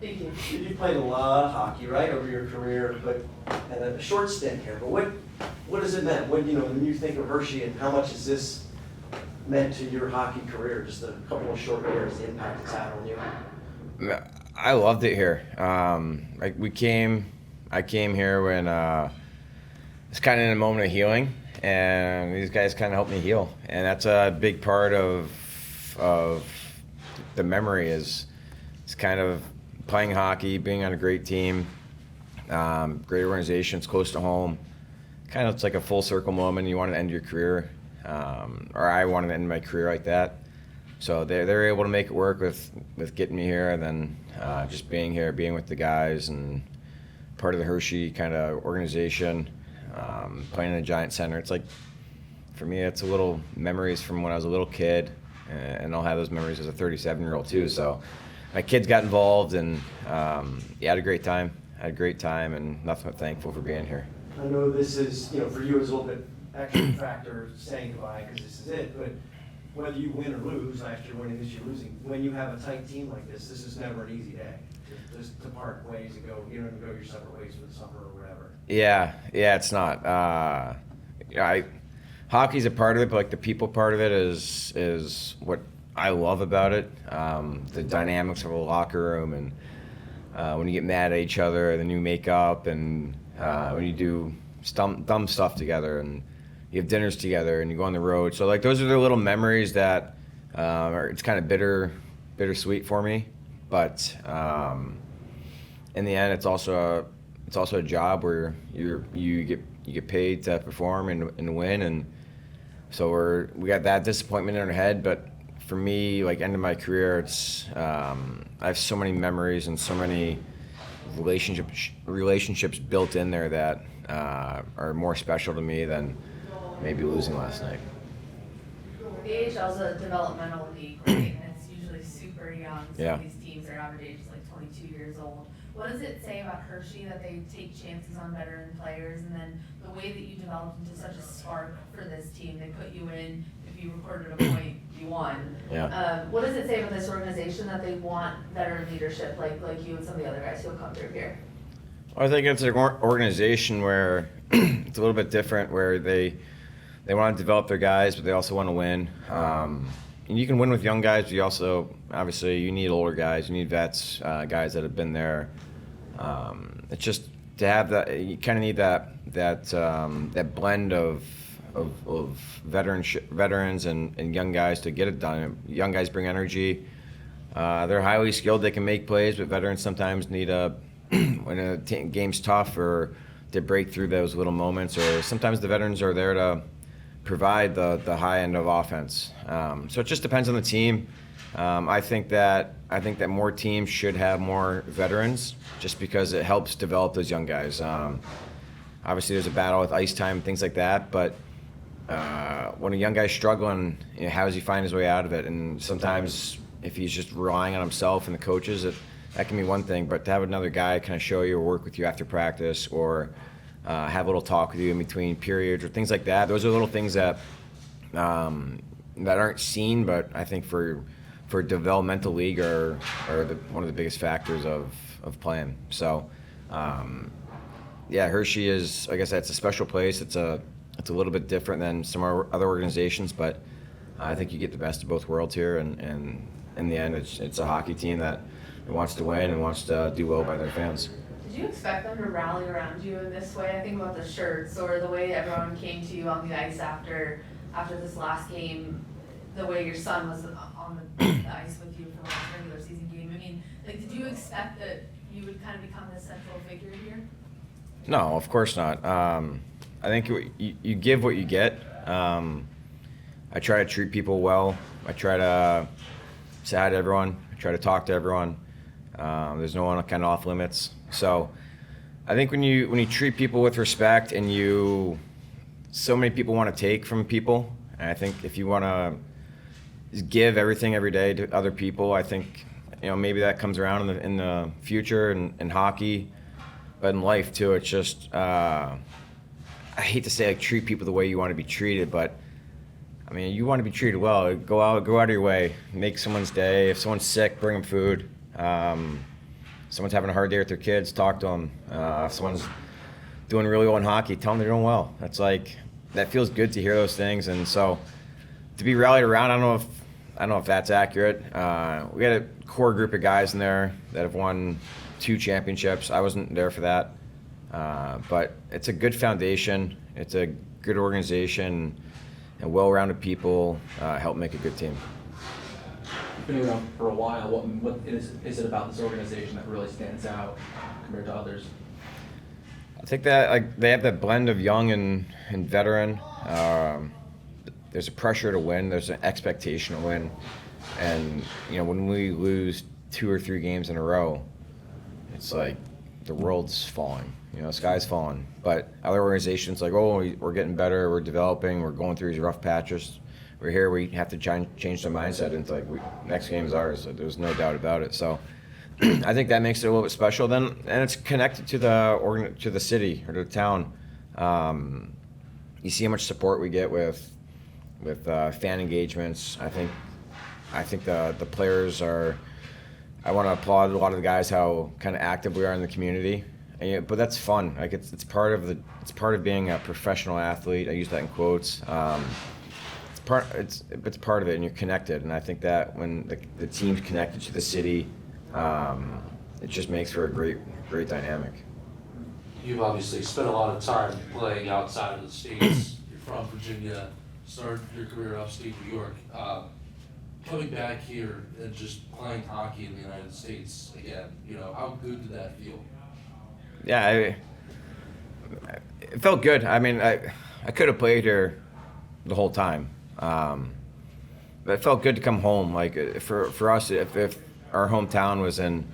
Thank you. You played a lot of hockey, right, over your career, but and a short stint here. But what has it meant? When you think of Hershey and how much has this meant to your hockey career? Just a couple of short years, the impact it's had on you. I loved it here. I came here when it's kind of in a moment of healing, and these guys kind of helped me heal, and that's a big part of the memory. Is it's kind of playing hockey, being on a great team, great organization, it's close to home. Kind of it's like a full circle moment. You want to end your career, or I wanted to end my career like that. So they're able to make it work with getting me here, and then just being here, being with the guys, and part of the Hershey kind of organization, playing in a giant center. It's like, for me, it's a little memories from when I was a little kid, and I'll have those memories as a 37-year-old too. So my kids got involved, and I had a great time. And nothing but thankful for being here. I know this is, for you, it's a little bit extra factor saying goodbye because this is it, but whether you win or lose, last year winning, this year losing, when you have a tight team like this is never an easy day. Just to part ways and go, go your separate ways for the summer or whatever. Yeah, it's not. Hockey's a part of it, but like the people part of it is what I love about it. The dynamics of a locker room, and when you get mad at each other, and then you make up, and when you do dumb stuff together, and you have dinners together, and you go on the road. So like those are the little memories that it's kind of bittersweet for me. But in the end, it's also a job where you get paid to perform and win, and so we got that disappointment in our head. But for me, like end of my career, it's I have so many memories and so many relationships built in there that are more special to me than maybe losing last night. The AHL is a developmental league, right? And it's usually super young. Some Yeah. of these teams, their average age is like 22 years old. What does it say about Hershey that they take chances on veteran players, and then the way that you developed into such a spark for this team? They put you in, if you recorded a point, you won. Yeah. What does it say about this organization that they want veteran leadership like you and some of the other guys who have come through here? I think it's an organization where it's a little bit different, where they want to develop their guys, but they also want to win. And you can win with young guys, but you also, obviously, you need older guys, you need vets, guys that have been there. It's just to have that, you kind of need that blend of veterans and young guys to get it done. Young guys bring energy. They're highly skilled, they can make plays, but veterans sometimes need when a game's tough, or to break through those little moments, or sometimes the veterans are there to provide the high end of offense. So it just depends on the team. I think that more teams should have more veterans, just because it helps develop those young guys. Obviously, there's a battle with ice time and things like that, but when a young guy's struggling, how does he find his way out of it? And sometimes if he's just relying on himself and the coaches, that can be one thing, but to have another guy kind of show you or work with you after practice, or have a little talk with you in between periods or things like that, those are little things that aren't seen, but I think for a developmental league are one of the biggest factors of playing. So Hershey is, like I said, it's a special place. It's a little bit different than some other organizations, but I think you get the best of both worlds here, and in the end, it's a hockey team that wants to win and wants to do well by their fans. Did you expect them to rally around you in this way? I think about the shirts, or the way everyone came to you on the ice after this last game, the way your son was on the ice with you for the last regular season game. I mean, did you expect that you would kind of become this central figure here? No, of course not. I think you give what you get. I try to treat people well. I try to say hi to everyone. I try to talk to everyone. There's no one kind of off limits. So I think when you treat people with respect, and so many people want to take from people, and I think if you want to give everything every day to other people, I think maybe that comes around in the future in hockey, but in life too. It's just I hate to say like treat people the way you want to be treated, but I mean, you want to be treated well. Go out of your way, make someone's day. If someone's sick, bring them food. someone's having a hard day with their kids, talk to them. If someone's doing really well in hockey, tell them they're doing well. That's like, that feels good to hear those things. And so to be rallied around, I don't know if that's accurate. We had a core group of guys in there that have won 2 championships. I wasn't there for that. But it's a good foundation. It's a good organization, and well-rounded people help make a good team. You've been around for a while. What is it about this organization that really stands out compared to others? I think that they have that blend of young and veteran. There's a pressure to win. There's an expectation to win, and when we lose 2 or 3 games in a row, it's like the world's falling. The sky's falling. But other organizations like, we're getting better, we're developing, we're going through these rough patches. We're here, we have to change the mindset. And it's like, next game is ours. So there's no doubt about it. So I think that makes it a little bit special. And it's connected to the city or to the town. You see how much support we get with fan engagements. I think the players are. I want to applaud a lot of the guys how kind of active we are in the community. But that's fun. Like it's part of being a professional athlete. I use that in quotes. It's part of it, and you're connected. And I think that when the team's connected to the city, it just makes for a great dynamic. You've obviously spent a lot of time playing outside of the states. You're from Virginia, started your career upstate New York. Coming back here and just playing hockey in the United States again, how good did that feel? Yeah, it felt good. I mean, I could have played here the whole time, but it felt good to come home. Like for us, if our hometown was in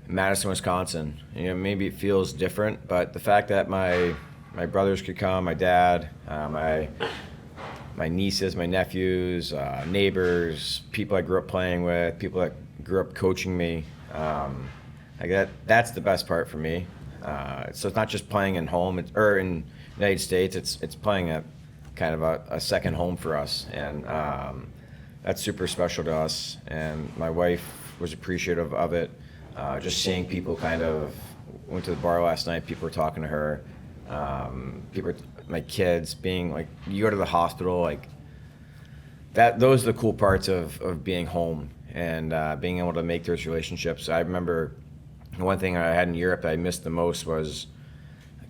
Madison, Wisconsin, maybe it feels different. But the fact that my brothers could come, my dad, my nieces, my nephews, neighbors, people I grew up playing with, people that grew up coaching me. That's the best part for me. So it's not just playing in home or in United States. It's playing at kind of a second home for us, and that's super special to us. And my wife was appreciative of it. Just seeing people went to the bar last night. People were talking to her. My kids being like, you go to the hospital, like that. Those are the cool parts of being home and being able to make those relationships. I remember one thing I had in Europe that I missed the most was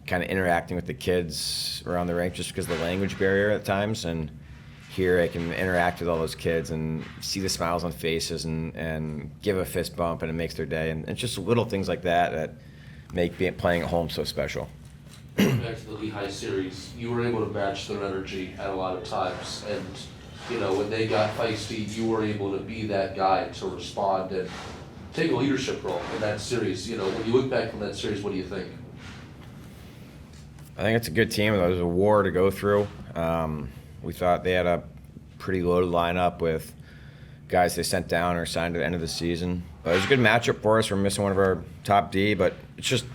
kind of interacting with the kids around the rink, just because of the language barrier at times. And here I can interact with all those kids and see the smiles on faces and give a fist bump, and it makes their day. And it's just little things like that make playing at home so special. Back to the Lehigh series, you were able to match their energy at a lot of times, and when they got feisty, you were able to be that guy to respond and take a leadership role in that series. When you look back from that series, what do you think? I think it's a good team. It was a war to go through. We thought they had a pretty loaded lineup with guys they sent down or signed at the end of the season. But it was a good matchup for us. We're missing one of our top D, but it's just,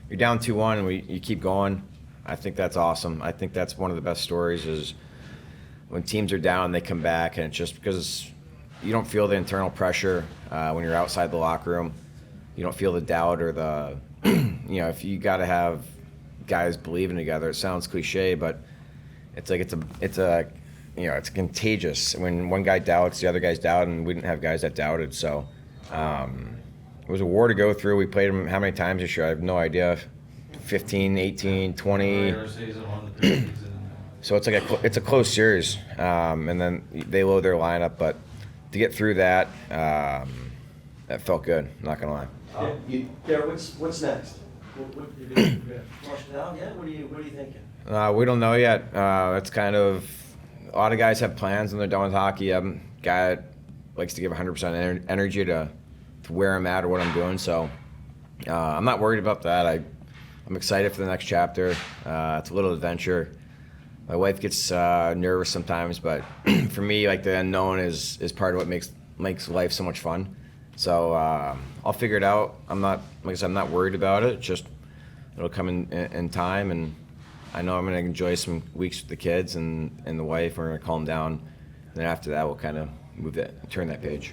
you're down 2-1 and you keep going. I think that's awesome. I think that's one of the best stories is when teams are down, they come back, and it's just because you don't feel the internal pressure when you're outside the locker room. You don't feel the doubt or the, if you got to have guys believing together. It sounds cliche, but it's like it's contagious. When one guy doubts, the other guys doubt, and we didn't have guys that doubted. So it was a war to go through. We played them how many times this year? I have no idea. 15, 18, 20. So it's a close series, and then they load their lineup. But to get through that, that felt good. Not gonna lie. Garrett, what's next? What you gonna flush it out yet? What are you thinking? We don't know yet. It's kind of a lot of guys have plans when they're done with hockey. I'm a guy that likes to give 100% energy to where I'm at or what I'm doing. So I'm not worried about that. I'm excited for the next chapter. It's a little adventure. My wife gets nervous sometimes, but for me, like the unknown is part of what makes life so much fun. So I'll figure it out. I'm not worried about it. Just it'll come in time, and I know I'm going to enjoy some weeks with the kids and the wife. We're going to calm down, and then after that, we'll kind of turn that page.